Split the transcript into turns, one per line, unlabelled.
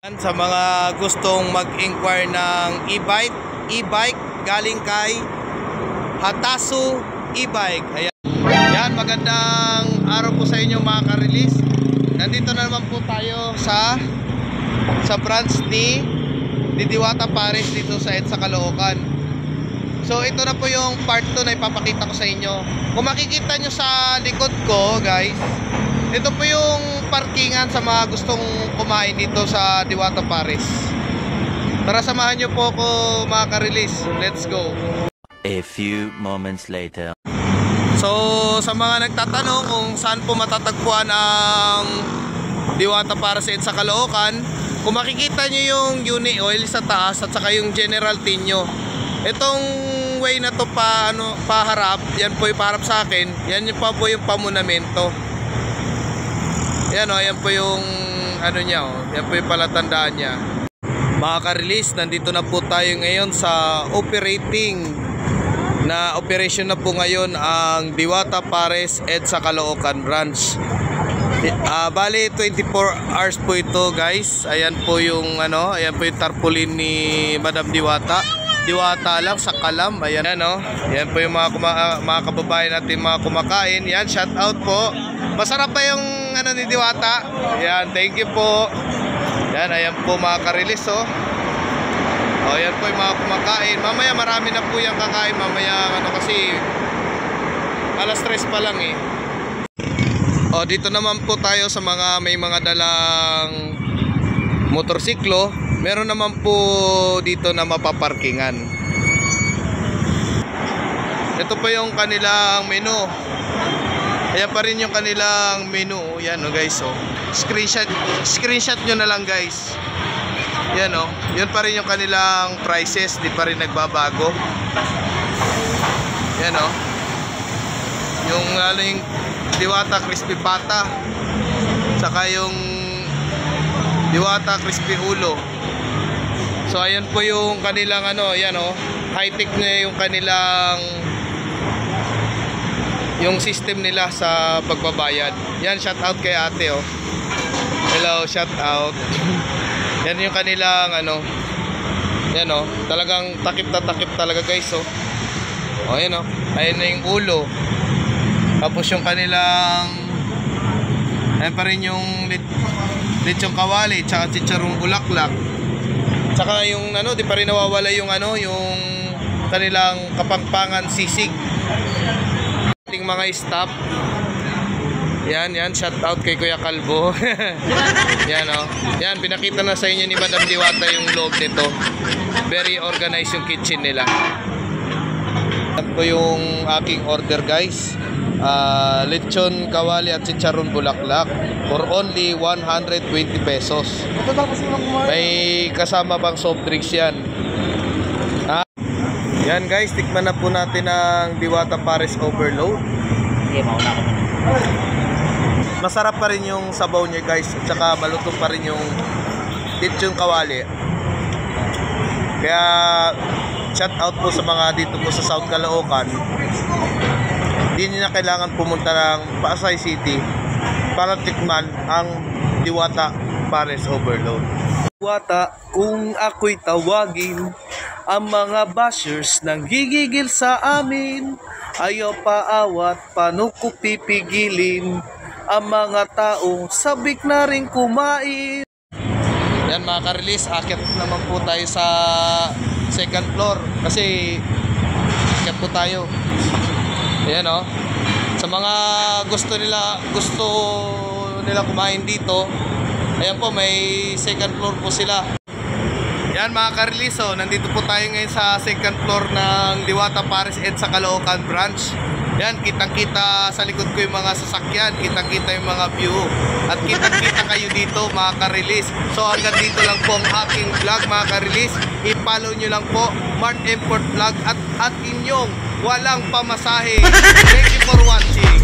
Sa mga gustong mag-inquire ng e-bike galing kay Hatasu e-bike. Ayan. Yan, magandang araw po sa inyo mga ka-release. Nandito na naman po tayo sa branch ni Diwata Pares dito sa EDSA Caloocan. So ito na po yung part 2 na ipapakita ko sa inyo. Kung makikita nyo sa likod ko guys, ito po yung parkingan sa mga gustong kumain dito sa Diwata Pares. Tara, samahan nyo po ako mga ka-release. Let's go.
A few moments later.
So sa mga nagtatanong kung saan po matatagpuan ang Diwata Pares sa EDSA Caloocan, kung makikita nyo yung uni oil sa taas at saka yung general tin nyo, itong way na to paharap, yan po yung paharap sa akin, yan yung pa po yung pamunamento. Yan o, yan po yung ano niya o, yan po yung palatandaan niya. Mga ka-release, nandito na po tayo ngayon sa operation na po ngayon ang Diwata Pares EDSA Caloocan branch. Bali 24 hours po ito guys. Ayan po yung ano, ayan po yung tarpaulin ni Madam Diwata. Diwata lang sa Kalam. Ayan o, yan po yung mga kababayan natin mga kumakain. Yan, shout out po. Masarap pa yung ano ni Diwata. Yan, thank you po. Yan, ayan po mga ka-release oh. O, yan po yung mga kumakain. Mamaya marami na po yung kakain. Mamaya ano kasi alas 3 pa lang eh. O, dito naman po tayo sa mga may mga dalang motorsiklo. Meron naman po dito na mapaparkingan. Ito po yung kanilang menu. Ayan pa rin yung kanilang menu. Yan o guys o. Screenshot nyo na lang guys. Yan o. Yun pa rin yung kanilang prices. Di pa rin nagbabago. Yan o. Yung ano yung Diwata Crispy Pata. Saka yung Diwata Crispy Ulo. So ayan po yung kanilang ano. Yan o. High-tech na yung kanilang yung system nila sa pagbabayad. Yan, shout out kay ate oh. Hello, shout out. Yan yung kanilang ano. Yan oh, talagang takip na takip talaga guys oh. Oh, yan oh. Ayan na yung ulo. Tapos yung kanilang ayan pa rin yung lechong kawali, tsaka chicharong bulaklak. Tsaka yung ano, di pa rin nawawala yung ano, yung kanilang kapangpangan sisig. Ating mga staff. Yan, shout out kay Kuya Kalbo. Yan oh. Yan, pinakita na sa inyo ni Madam Diwata yung loob nito. Very organized yung kitchen nila. Yan po yung aking order guys. Lechon kawali at chicharon bulaklak for only 120 pesos. May kasama pang soft drinks yan. Yan guys, tikman na po natin ang Diwata Pares Overload. Masarap pa rin yung sabaw niya guys. At saka malutong pa rin yung lechon kawali. Kaya shout out po sa mga dito po sa South Caloocan. Hindi nyo na kailangan pumunta ng Pasay City para tikman ang Diwata Pares Overload. Diwata, kung ako'y tawagin, ang mga bashers nang gigigil sa amin, ayaw paawat, paano ko pipigilin ang mga taong sabik na rin kumain. Yan mga ka-release, akit naman po tayo sa second floor kasi akit po tayo. Ayan o. Sa mga gusto nila kumain dito, ayan po, may second floor po sila. Yan mga ka-release, nandito po tayo ngayon sa second floor ng Diwata Pares EDSA Caloocan branch. Yan, kitang-kita sa likod ko yung mga sasakyan, kitang-kita yung mga view, at kitang-kita kayo dito mga ka-release. So hanggang dito lang po ang aking vlog mga ka-release. I-follow nyo lang po Mart Import Vlog at inyong walang pamasahe. Thank you for watching.